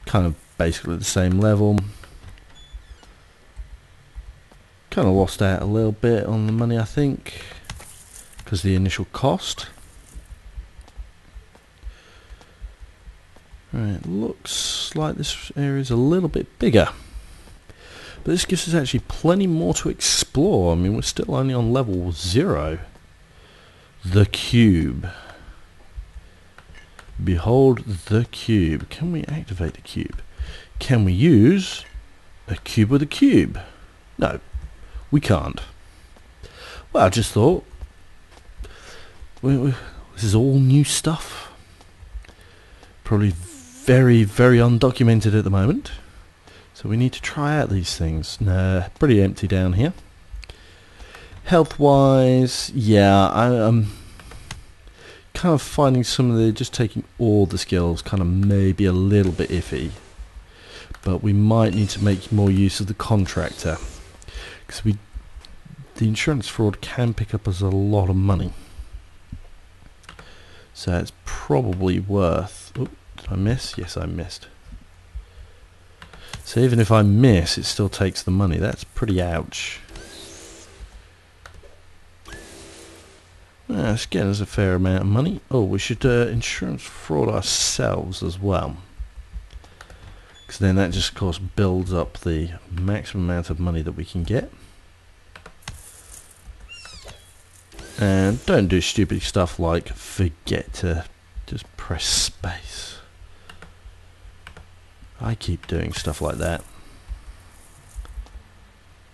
kind of basically the same level. Kind of lost out a little bit on the money, I think, because the initial cost. Right, looks like this area is a little bit bigger, but this gives us actually plenty more to explore. I mean, we're still only on level 0. The cube. Behold the cube. Can we activate the cube? Can we use a cube with a cube? No, we can't. Well, I just thought, this is all new stuff. Probably very, very undocumented at the moment. So we need to try out these things. Nah, pretty empty down here. Health-wise, yeah, I'm kind of finding some of the, just taking all the skills kind of maybe a little bit iffy. But we might need to make more use of the contractor, because the insurance fraud can pick up us a lot of money. So it's probably worth... Oh, did I miss? Yes, I missed. So even if I miss, it still takes the money. That's pretty ouch. It's getting us a fair amount of money. Oh, we should insurance fraud ourselves as well, because then that just of course builds up the maximum amount of money that we can get. And don't do stupid stuff like forget to just press space. I keep doing stuff like that.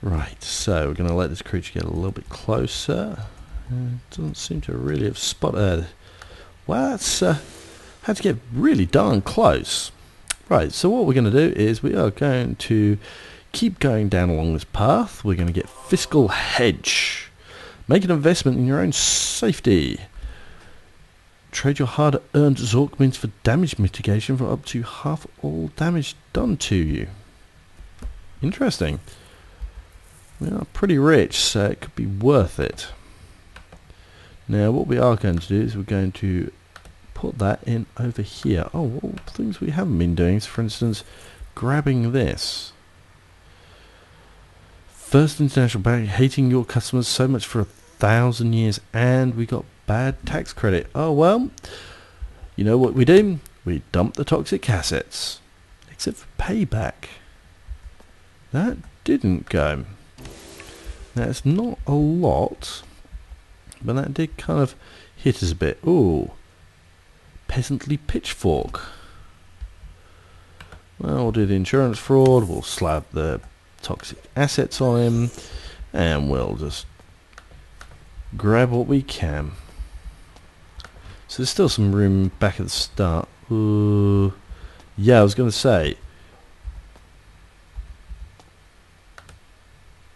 Right, so we're going to let this creature get a little bit closer. Doesn't seem to really have spotted. Well, that's had to get really darn close. Right, so what we're going to do is we are going to keep going down along this path. We're going to get fiscal hedge. Make an investment in your own safety. Trade your hard-earned Zork means for damage mitigation for up to half all damage done to you. Interesting. We are pretty rich, so it could be worth it. Now, what we are going to do is we're going to put that in over here. Oh, well, things we haven't been doing is, for instance, grabbing this. First International Bank, hating your customers so much for 1,000 years, and we got bad tax credit. Oh well, you know what we do? We dump the toxic assets, except for payback. That didn't go. Now it's not a lot, but that did kind of hit us a bit. Ooh, peasantly pitchfork. Well, we'll do the insurance fraud. We'll slap the toxic assets on him, and we'll just grab what we can. So there's still some room back at the start. Ooh, yeah, I was going to say,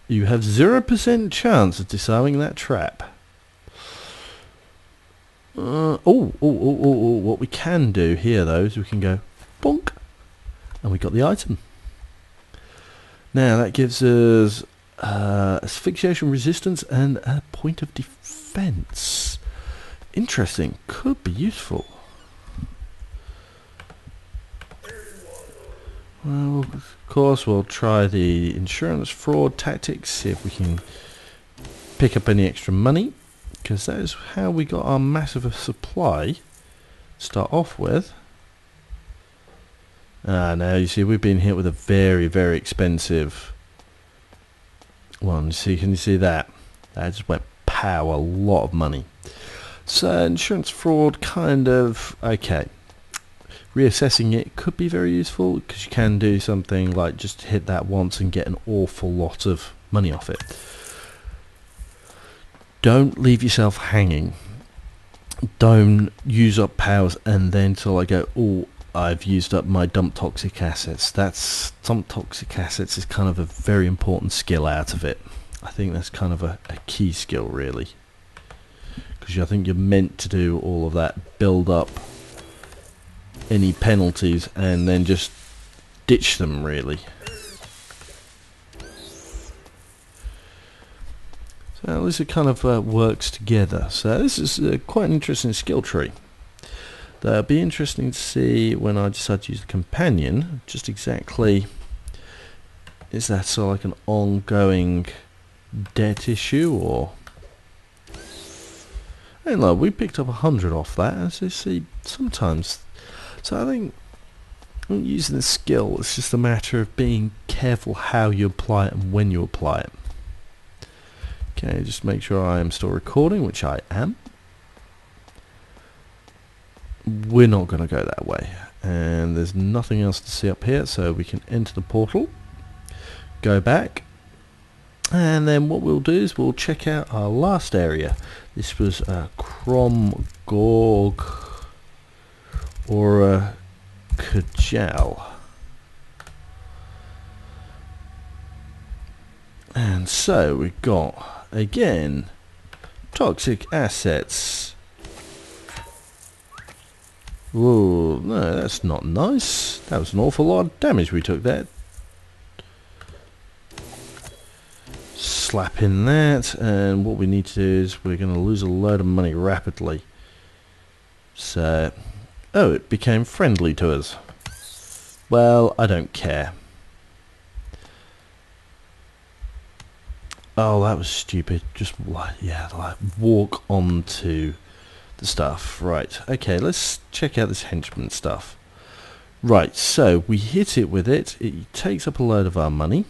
you have 0% chance of disarming that trap. What we can do here though is we can go bonk, and we got the item. Now that gives us asphyxiation resistance and a point of defense. Interesting, could be useful. Well, of course we'll try the insurance fraud tactics, see if we can pick up any extra money, because that is how we got our massive supply to start off with. Now you see we've been hit with a very, very expensive one. See, can you see that? That just went pow, a lot of money. So insurance fraud, kind of okay. Reassessing it could be very useful, because you can do something like just hit that once and get an awful lot of money off it. Don't leave yourself hanging. Don't use up powers and then till I go, oh, I've used up my dump toxic assets. That's dump toxic assets is kind of a very important skill out of it. I think that's kind of a key skill really, because I think you're meant to do all of that, build up any penalties and then just ditch them really. So this kind of works together. So this is quite an interesting skill tree. That'll be interesting to see when I decide to use the companion, just exactly, is that sort of like an ongoing debt issue, or... And look, we picked up 100 off that, as you see, sometimes. So I think using the skill, it's just a matter of being careful how you apply it and when you apply it. Okay, just make sure I am still recording, which I am. We're not going to go that way, and there's nothing else to see up here, so we can enter the portal, go back, and then what we'll do is we'll check out our last area. This was Crom Gorg or Kajal, and so we've got again toxic assets. Whoa, no, that's not nice. That was an awful lot of damage we took there. Slap in that, and what we need to do is we're going to lose a load of money rapidly. So, oh, it became friendly to us. Well, I don't care. Oh, that was stupid. Just, yeah, like walk onto the stuff. Right, okay, let's check out this henchman stuff. Right, so we hit it with it. It takes up a load of our money.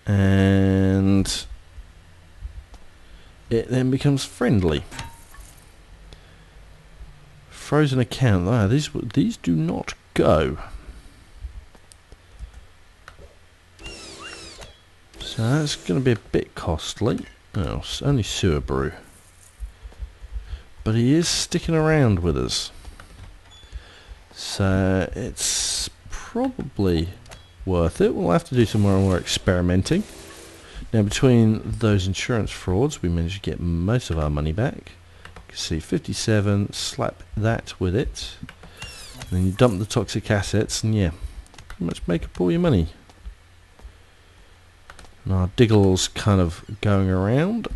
And it then becomes friendly. Frozen account. Ah, these do not go. So that's going to be a bit costly. Oh, it's only sewer brew. But he is sticking around with us. So it's probably worth it. We'll have to do some more experimenting. Now, between those insurance frauds, we managed to get most of our money back. You can see 57, slap that with it. And then you dump the toxic assets, and yeah, pretty much make up all your money. And our Diggle's kind of going around.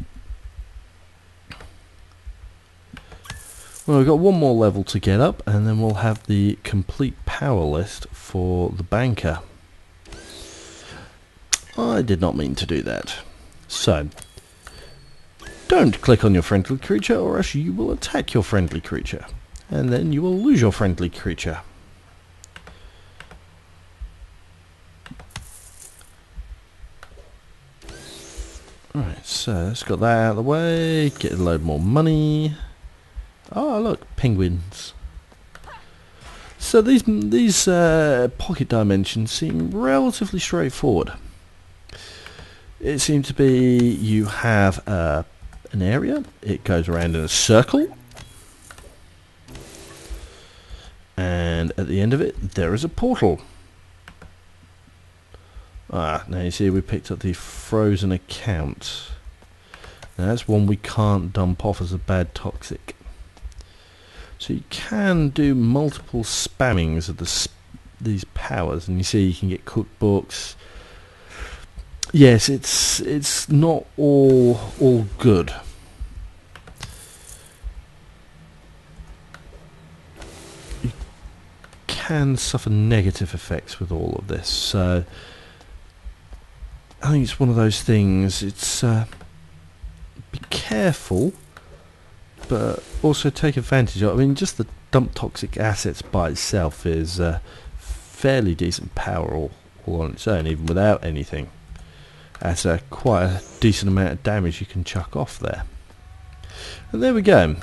Well, we've got one more level to get up, and then we'll have the complete power list for the banker. I did not mean to do that. So, don't click on your friendly creature, or else you will attack your friendly creature, and then you will lose your friendly creature. Alright, so let's got that out of the way, get a load more money. Oh, look, penguins. So these pocket dimensions seem relatively straightforward. It seems to be you have an area, it goes around in a circle, and at the end of it there is a portal. Ah, now you see we picked up the frozen account. Now that's one we can't dump off as a bad toxic. So you can do multiple spammings of these powers, and you see you can get cookbooks. Yes, it's not all good. You can suffer negative effects with all of this, so I think it's one of those things. It's be careful, but also take advantage of it. I mean, just the dump toxic assets by itself is fairly decent power all on its own, even without anything. That's quite a decent amount of damage you can chuck off there. And there we go.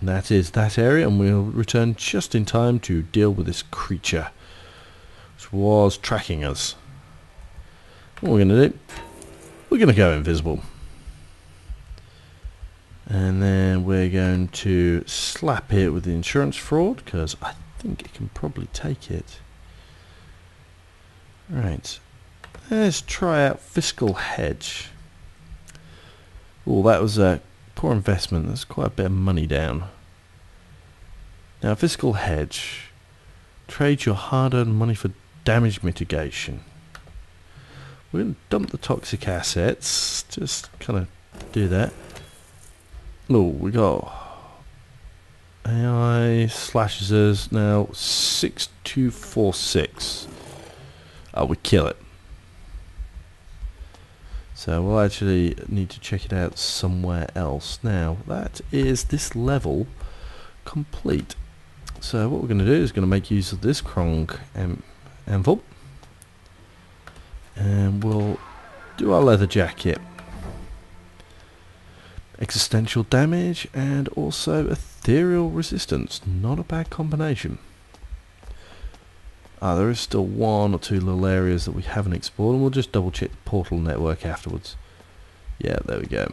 That is that area, and we'll return just in time to deal with this creature which was tracking us. What we're going to do, we're going to go invisible. And then we're going to slap it with the insurance fraud, because I think it can probably take it. Right. Let's try out Fiscal Hedge. Oh, that was a poor investment. That's quite a bit of money down. Now, Fiscal Hedge. Trade your hard-earned money for damage mitigation. We're going to dump the toxic assets. Just kind of do that. Oh, we got AI slashes us now 6246. Oh, we kill it. So we'll actually need to check it out somewhere else. Now that is this level complete. So what we're going to do is going to make use of this Krong anvil, and we'll do our leather jacket. Existential damage and also ethereal resistance. Not a bad combination. There is still one or two little areas that we haven't explored, and we'll just double check the portal network afterwards. Yeah, there we go.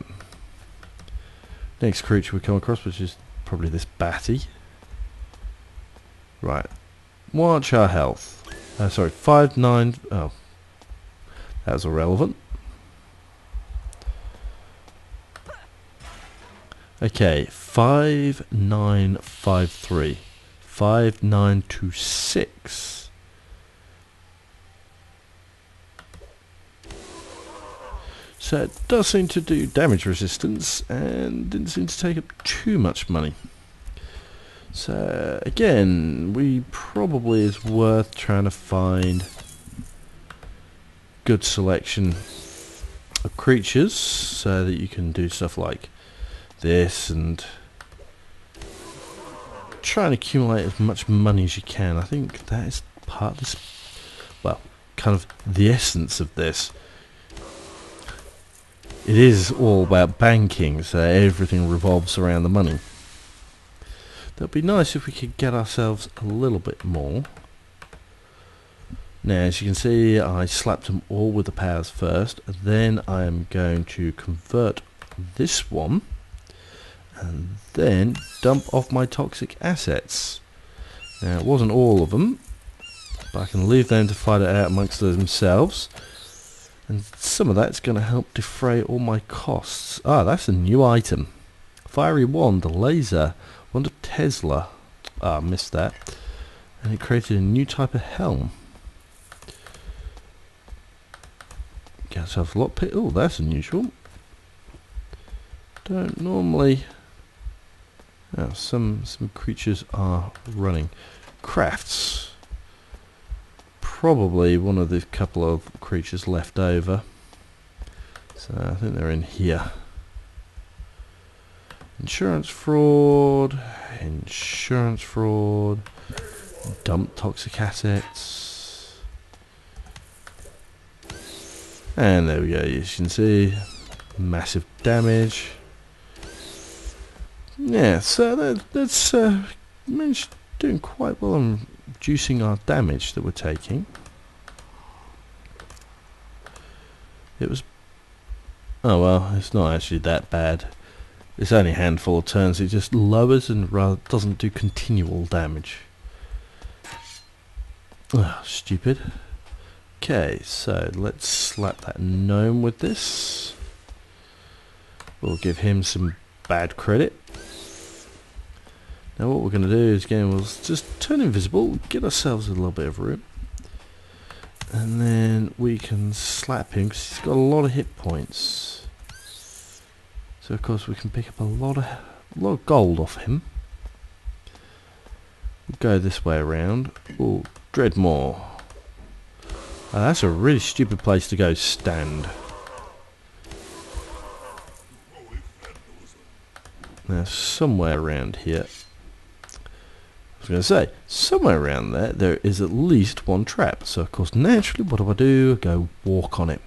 Next creature we come across, which is probably this batty. Right. Watch our health. Sorry, 5-9. Oh, that was irrelevant. Okay, 5953. 5926. So it does seem to do damage resistance and didn't seem to take up too much money. So again, we probably is worth trying to find good selection of creatures so that you can do stuff like this and try and accumulate as much money as you can. I think that is part of this, well, kind of the essence of this. It is all about banking, so everything revolves around the money. That'd be nice if we could get ourselves a little bit more. Now, as you can see, I slapped them all with the powers first. Then I am going to convert this one and then dump off my toxic assets. Now, it wasn't all of them, but I can leave them to fight it out amongst themselves. And some of that's going to help defray all my costs. Ah, that's a new item. Fiery Wand, the laser. Wand of Tesla. Ah, missed that. And it created a new type of helm. Get ourselves a lot. Oh, that's unusual. Don't normally. Oh, some creatures are running. Crafts. Probably one of the couple of creatures left over. So I think they're in here. Insurance fraud, dump toxic assets, and there we go. As you can see, massive damage. Yeah, so that's managed doing quite well on reducing our damage that we're taking. It was, oh well, it's not actually that bad. It's only a handful of turns. It just lowers and rather doesn't do continual damage. Oh, stupid. Okay, so let's slap that gnome with this. We'll give him some bad credit. Now what we're going to do is again, we'll just turn invisible, get ourselves a little bit of room, and then we can slap him because he's got a lot of hit points. So of course we can pick up a lot of gold off him. We'll go this way around. Oh, Dredmor. That's a really stupid place to go stand. Now somewhere around here, I was going to say, somewhere around there is at least one trap. So of course naturally what do? I go walk on it.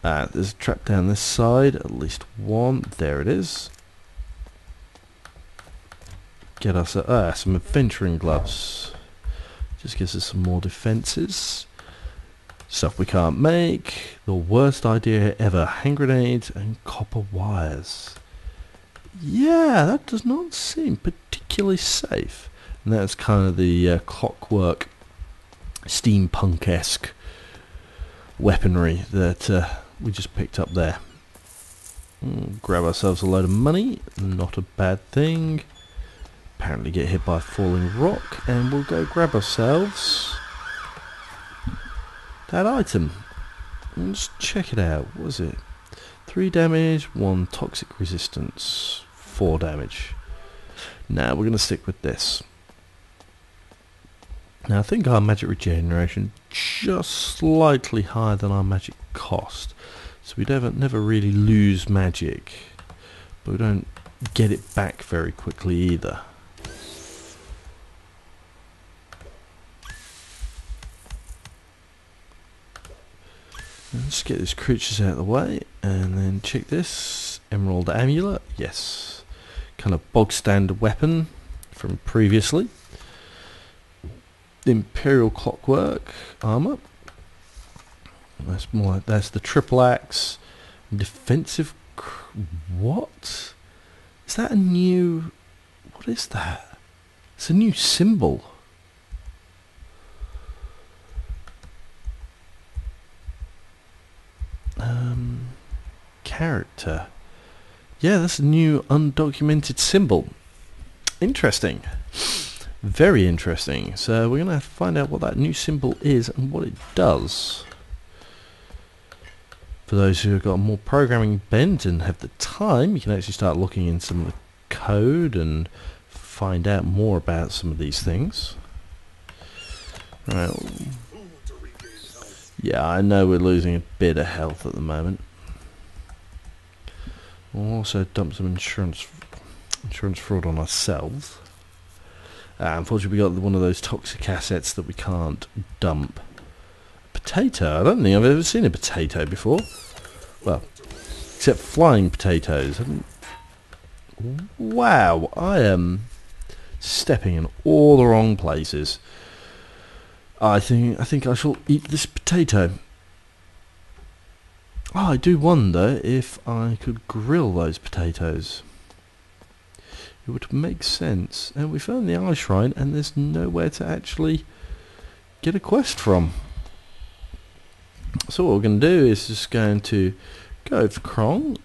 There's a trap down this side, at least one. There it is. Get us some adventuring gloves. Just gives us some more defences. Stuff we can't make. The worst idea ever. Hand grenades and copper wires. Yeah, that does not seem particularly safe. And that's kind of the clockwork, steampunk-esque weaponry that we just picked up there. Grab ourselves a load of money. Not a bad thing. Apparently get hit by a falling rock, and we'll go grab ourselves that item. Let's check it out. What was it? 3 damage, 1 toxic resistance, 4 damage. Now we're going to stick with this. Now I think our magic regeneration just slightly higher than our magic cost, so we never really lose magic, but we don't get it back very quickly either. Let's get these creatures out of the way, and then check this. Emerald Amulet, yes. Kind of bog standard weapon from previously. Imperial Clockwork armor. That's the triple axe. Defensive. What? Is that a new? What is that? It's a new symbol. Character. Yeah, that's a new undocumented symbol. Interesting. Very interesting. So we're going to have to find out what that new symbol is and what it does. For those who have got more programming bent and have the time, you can actually start looking in some of the code and find out more about some of these things. Right. Yeah, I know we're losing a bit of health at the moment. We'll also dump some insurance fraud on ourselves. Unfortunately, we got one of those toxic assets that we can't dump. Potato? I don't think I've ever seen a potato before. Well, except flying potatoes. Wow, I am stepping in all the wrong places. I think I shall eat this potato. Oh, I do wonder if I could grill those potatoes. It would make sense. And we found the Eye Shrine, and there's nowhere to actually get a quest from. So what we're going to do is just going to go for Krong.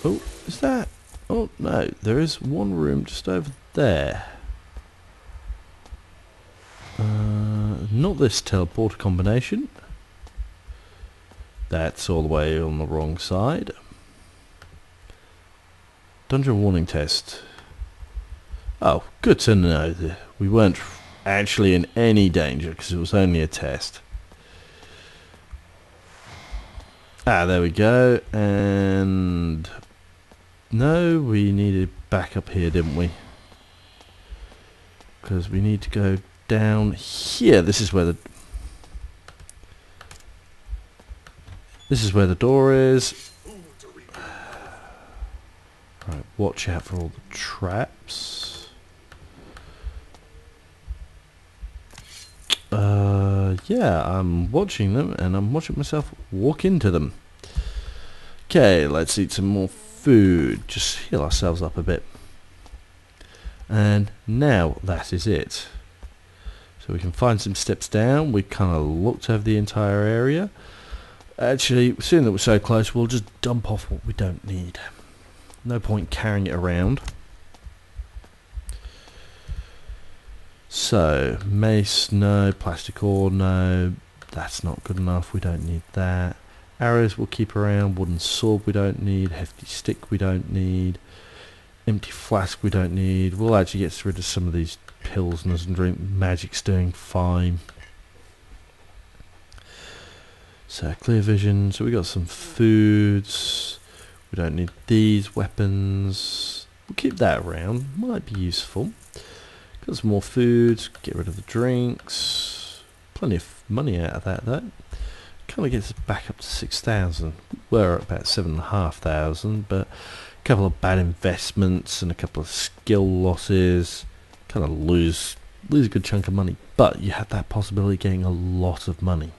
Oh, is that? Oh no, there is one room just over there. Not this teleporter combination. That's all the way on the wrong side. Dungeon warning test. Oh, good to know that we weren't actually in any danger because it was only a test. Ah, there we go. And no, we needed back up here, didn't we? Because we need to go down here. This is where the door is. Right, watch out for all the traps. Yeah, I'm watching them and I'm watching myself walk into them. Okay, let's eat some more food. Just heal ourselves up a bit. And now that is it. So we can find some steps down. We kind of looked over the entire area. Actually, seeing that we're so close, we'll just dump off what we don't need. No point carrying it around. So, mace, no. Plastic ore, no. That's not good enough. We don't need that. Arrows we'll keep around. Wooden sword we don't need. Hefty stick we don't need. Empty flask we don't need. We'll actually get rid of some of these pilsners and drink. Magic's doing fine. So clear vision. So we got some foods. We don't need these weapons. We'll keep that around. Might be useful. Got some more foods. Get rid of the drinks. Plenty of money out of that though. Kind of gets us back up to 6,000. We're at about 7,500, but a couple of bad investments and a couple of skill losses. Kind of lose a good chunk of money, but you have that possibility of getting a lot of money.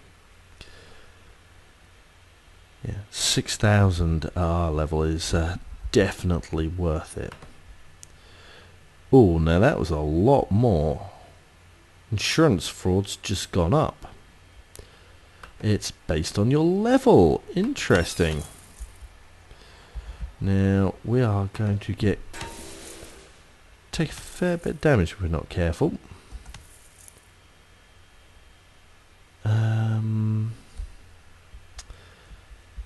Yeah, 6,000 at our level is definitely worth it. Oh, now that was a lot more. Insurance fraud's just gone up. It's based on your level. Interesting. Now we are going to take a fair bit of damage if we're not careful.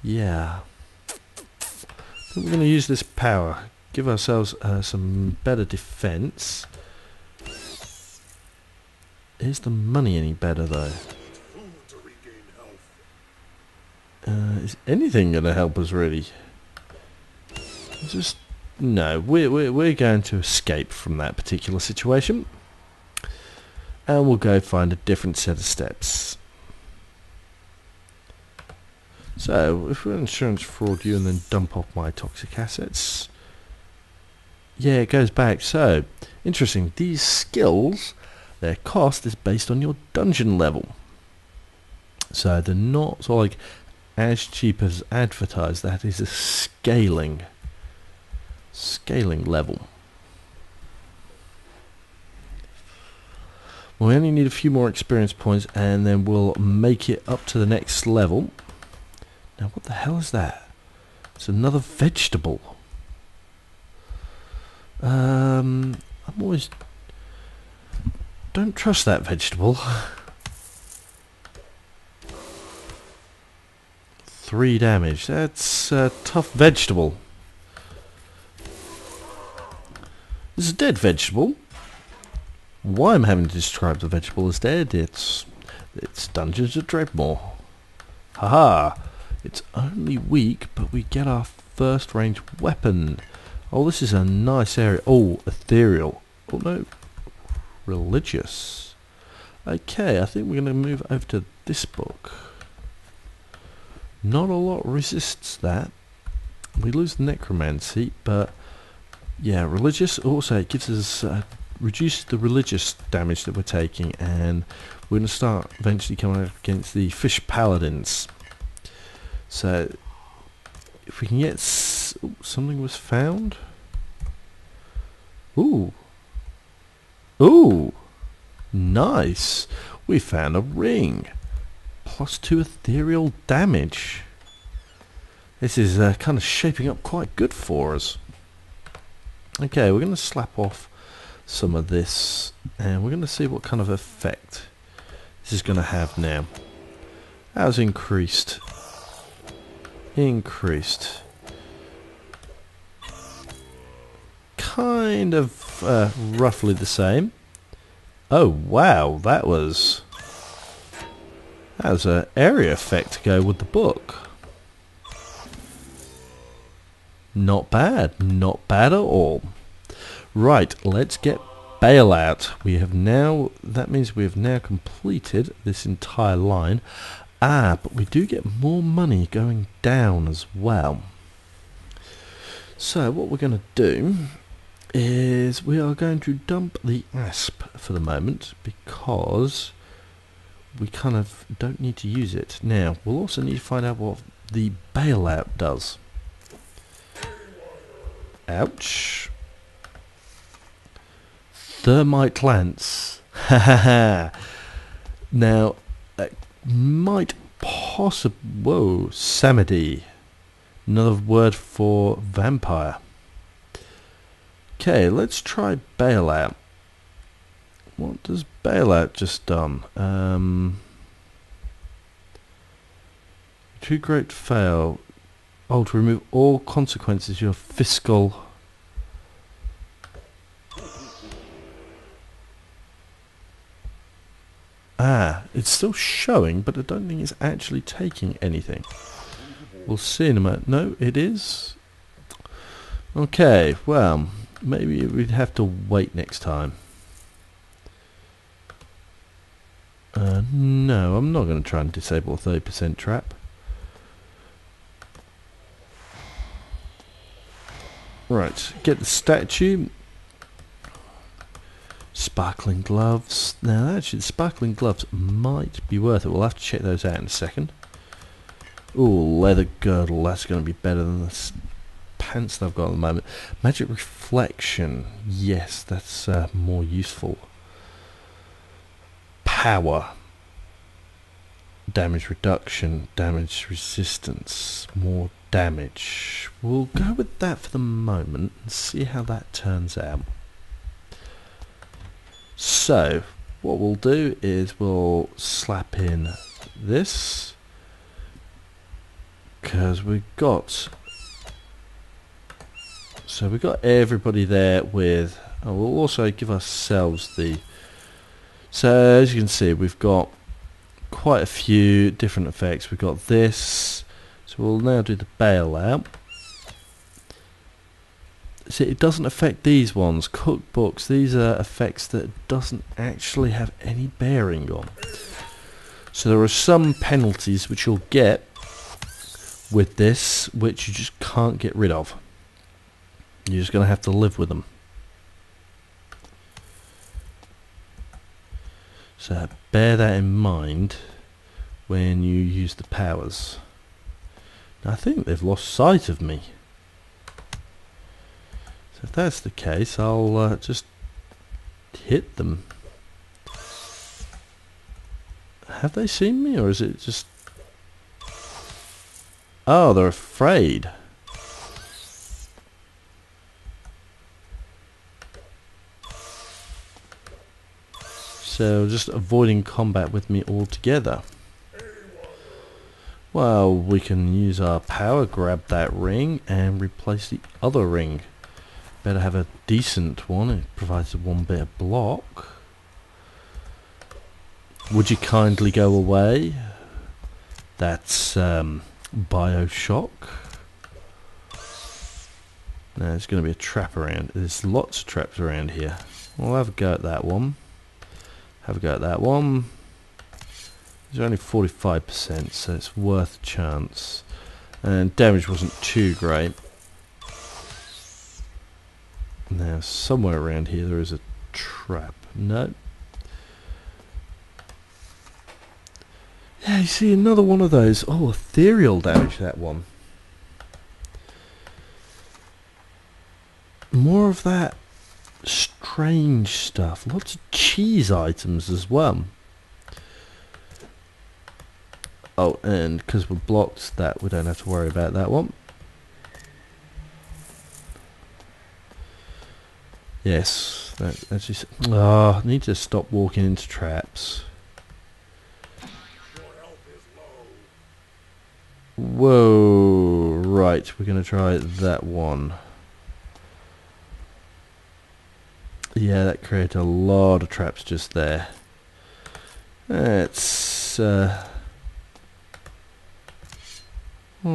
Yeah. I think we're going to use this power. Give ourselves some better defense. Is the money any better though? Is anything going to help us really? Just no. We're going to escape from that particular situation, and we'll go find a different set of steps. So, if we're insurance fraud you and then dump off my toxic assets, yeah, it goes back. So, interesting. These skills, their cost is based on your dungeon level. So they're not sort of like as cheap as advertised. That is a scaling level. We only need a few more experience points and then we'll make it up to the next level. Now what the hell is that? It's another vegetable. I'm always don't trust that vegetable. 3 damage. That's a tough vegetable. This is a dead vegetable. Why I'm having to describe the vegetable as dead? It's Dungeons of Dredmor. Haha! It's only weak, but we get our first range weapon. Oh, this is a nice area. Oh, ethereal. Oh no, religious. Okay, I think we're going to move over to this book. Not a lot resists that. We lose the necromancy, but yeah, religious. Also, it gives us reduces the religious damage that we're taking, and we're going to start eventually coming up against the fish paladins. So, if we can get something was found. Ooh, ooh, nice. We found a ring. +2 ethereal damage. This is kind of shaping up quite good for us. Okay, we're going to slap off some of this and we're going to see what kind of effect this is going to have now. How's increased? Increased. Kind of roughly the same. Oh wow, that was an area effect to go with the book. Not bad, not bad at all. Right, let's get bailout. That means we have now completed this entire line. But we do get more money going down as well. So what we're going to do is we are going to dump the asp for the moment because we kind of don't need to use it. Now, we'll also need to find out what the bailout does. Ouch. Thermite lance. Hahaha. Now, that might possibly... Whoa, Samedi. Another word for vampire. Okay, let's try bailout. What does bailout just done? Too great to fail. Oh, to remove all consequences of your fiscal... it's still showing, but I don't think it's actually taking anything. We'll see in a minute. No, it is. Okay, well, maybe we'd have to wait next time. No, I'm not going to try and disable a 30% trap. Right, get the statue. Sparkling gloves. Now, actually, the sparkling gloves might be worth it. We'll have to check those out in a second. Ooh, leather girdle. That's going to be better than the pants that I've got at the moment. Magic reflection. Yes, that's more useful. Power. Damage reduction. Damage resistance. More damage. We'll go with that for the moment and see how that turns out. So, what we'll do is we'll slap in this, because we've got So we've got everybody there with... Oh, we'll also give ourselves the... So as you can see, we've got quite a few different effects. We've got this. So we'll now do the bailout. See, it doesn't affect these ones. Cookbooks, these are effects that doesn't actually have any bearing on. So there are some penalties which you'll get with this, which you just can't get rid of. You're just going to have to live with them. So bear that in mind when you use the powers. Now, I think they've lost sight of me. So if that's the case, I'll just hit them. Have they seen me, or is it just... Oh, they're afraid. So just avoiding combat with me altogether. Well, we can use our power, grab that ring, and replace the other ring. Better have a decent one. It provides one bit of block. Would you kindly go away? That's Bioshock. No, there's going to be a trap around. There's lots of traps around here. We'll have a go at that one. Have a go at that one. There's only 45%, so it's worth a chance. And damage wasn't too great. Now, somewhere around here there is a trap. No. Yeah, you see another one of those. Oh, ethereal damage, that one. More of that strange stuff. Lots of cheese items as well. Oh, and because we're blocked, that we don't have to worry about that one. Yes, that's just... Oh, I need to stop walking into traps. Whoa, right, we're going to try that one. Yeah, that created a lot of traps just there. Let's... I'll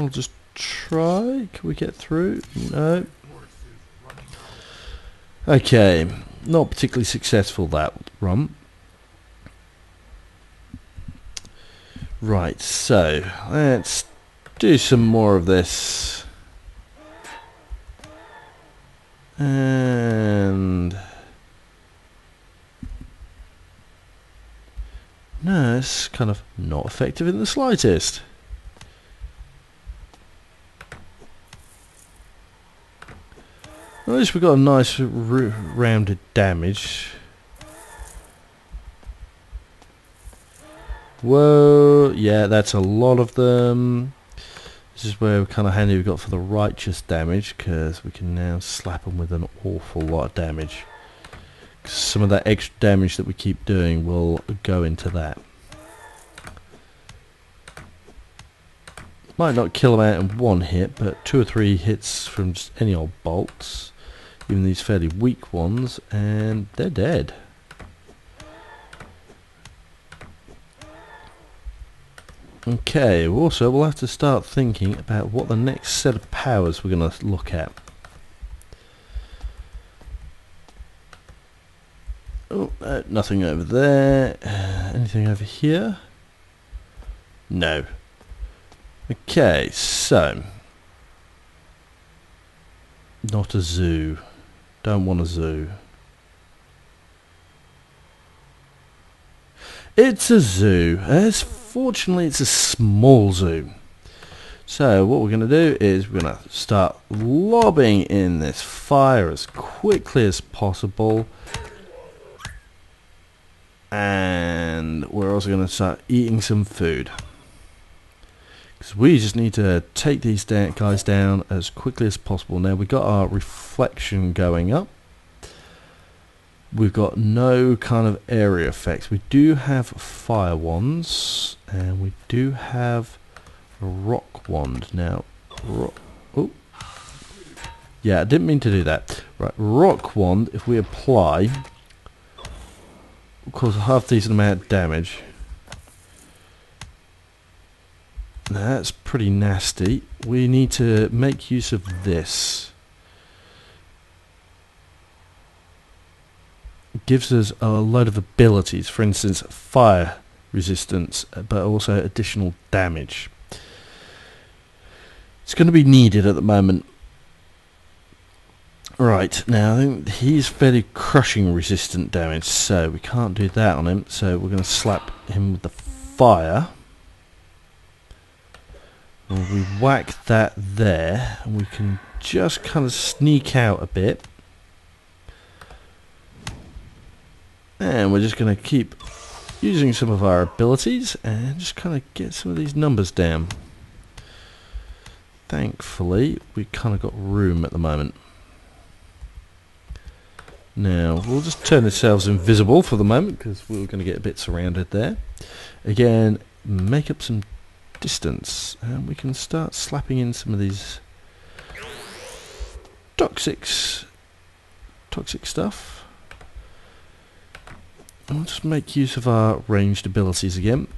just try. Can we get through? No. Okay, not particularly successful that run. Right, so let's do some more of this. And... No, it's kind of not effective in the slightest. At least we've got a nice rounded damage. Whoa, yeah, that's a lot of them. This is where kind of handy we've got for the righteous damage, because we can now slap them with an awful lot of damage. Some of that extra damage that we keep doing will go into that. Might not kill them out in one hit, but 2 or 3 hits from just any old bolts. Even these fairly weak ones, and they're dead. Okay, also we'll have to start thinking about what the next set of powers we're going to look at. Oh, nothing over there. Anything over here? No. Okay, so... Not a zoo. Don't want a zoo. It's a zoo. Fortunately, it's a small zoo. So what we're going to do is we're going to start lobbing in this fire as quickly as possible. And we're also going to start eating some food. Because we just need to take these guys down as quickly as possible. Now we've got our reflection going up. We've got no kind of area effects. We do have fire wands. And we do have a rock wand. Now, Yeah, I didn't mean to do that. Right, rock wand, if we apply, of course, a half decent amount of damage. Now, that's pretty nasty. We need to make use of this. It gives us a load of abilities, for instance, fire resistance, but also additional damage. It's going to be needed at the moment. Right, now I think he's fairly crushing resistant damage, so we can't do that on him, so we're going to slap him with the fire. Well, we whack that there, and we can just kind of sneak out a bit. And we're just going to keep using some of our abilities and just kind of get some of these numbers down. Thankfully, we kind of got room at the moment. Now, we'll just turn ourselves invisible for the moment because we're going to get a bit surrounded there. Again, make up some distance and we can start slapping in some of these toxic stuff. And we'll just make use of our ranged abilities again.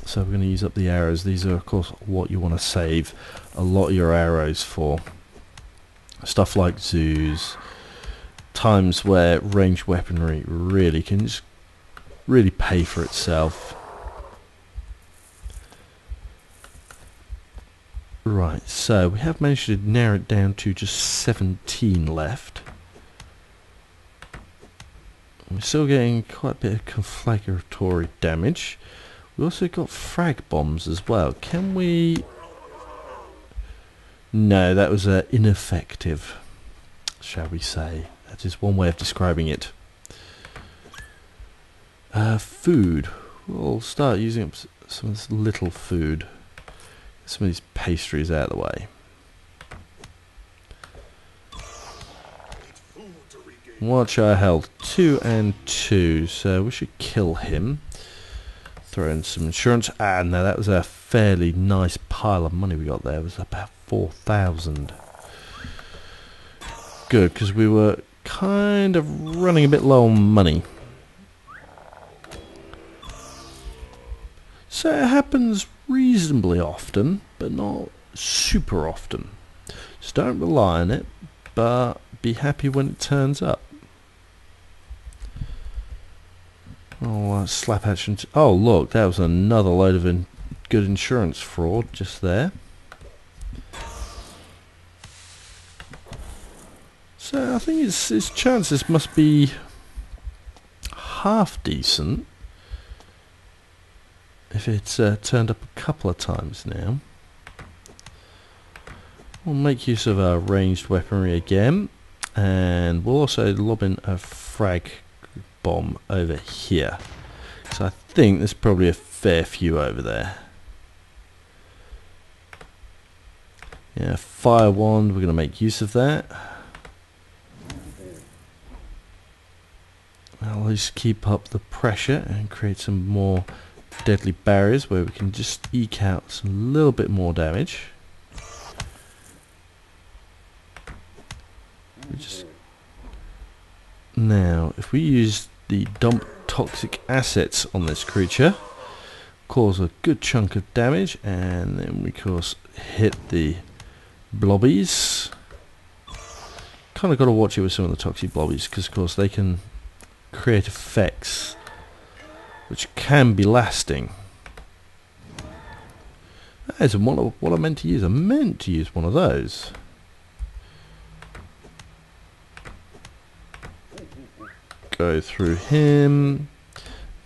So we're going to use up the arrows. These are of course what you want to save a lot of your arrows for. Stuff like zoos. Times where ranged weaponry really can just really pay for itself. Right, so we have managed to narrow it down to just 17 left. We're still getting quite a bit of conflagratory damage. We also got frag bombs as well. Can we... No, that was ineffective, shall we say. That is one way of describing it. Food. We'll start using up some of this little food. Get some of these pastries out of the way. Watch our health. 2 and 2. So we should kill him. Throw in some insurance. Ah, no, that was a fairly nice pile of money we got there. It was about 4,000. Good, because we were kind of running a bit low on money. So it happens reasonably often, but not super often. Just don't rely on it, but be happy when it turns up. Oh, slap action. Oh, look, that was another load of good insurance fraud just there. So I think his chances must be half decent if it's turned up a couple of times now. We'll make use of our ranged weaponry again, and we'll also lob in a frag bomb over here. So I think there's probably a fair few over there. Yeah, fire wand, we're going to make use of that. I'll just keep up the pressure and create some more deadly barriers where we can just eke out some little bit more damage. Now, if we use the dump toxic assets on this creature, cause a good chunk of damage, and then we of course hit the blobbies. Kind of got to watch it with some of the toxic blobbies because of course they can create effects which can be lasting. That isn't what I meant to use. I meant to use one of those. Go through him,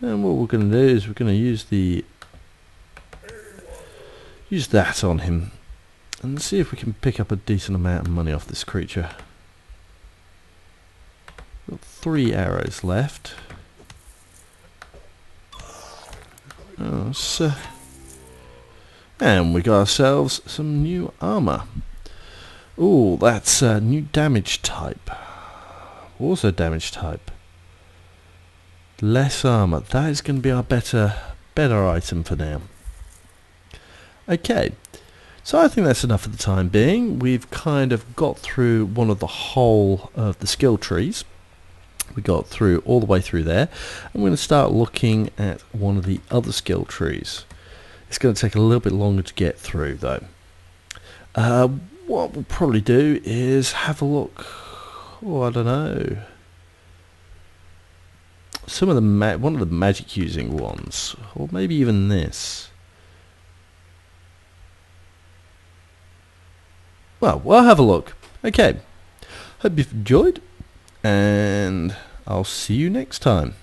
and what we're going to do is we're going to use that on him and see if we can pick up a decent amount of money off this creature. Got 3 arrows left. Oh, so, and we got ourselves some new armor. Oh, that's a new damage type. Also damage type. Less armor. That is going to be our better item for now. Okay. So I think that's enough for the time being. We've kind of got through one of the whole of the skill trees. We got through all the way through there. I'm going to start looking at one of the other skill trees. It's going to take a little bit longer to get through though. What we'll probably do is have a look. Oh, I don't know. Some of the one of the magic using ones, or maybe even this. Well, we'll have a look. Okay. Hope you've enjoyed, and I'll see you next time.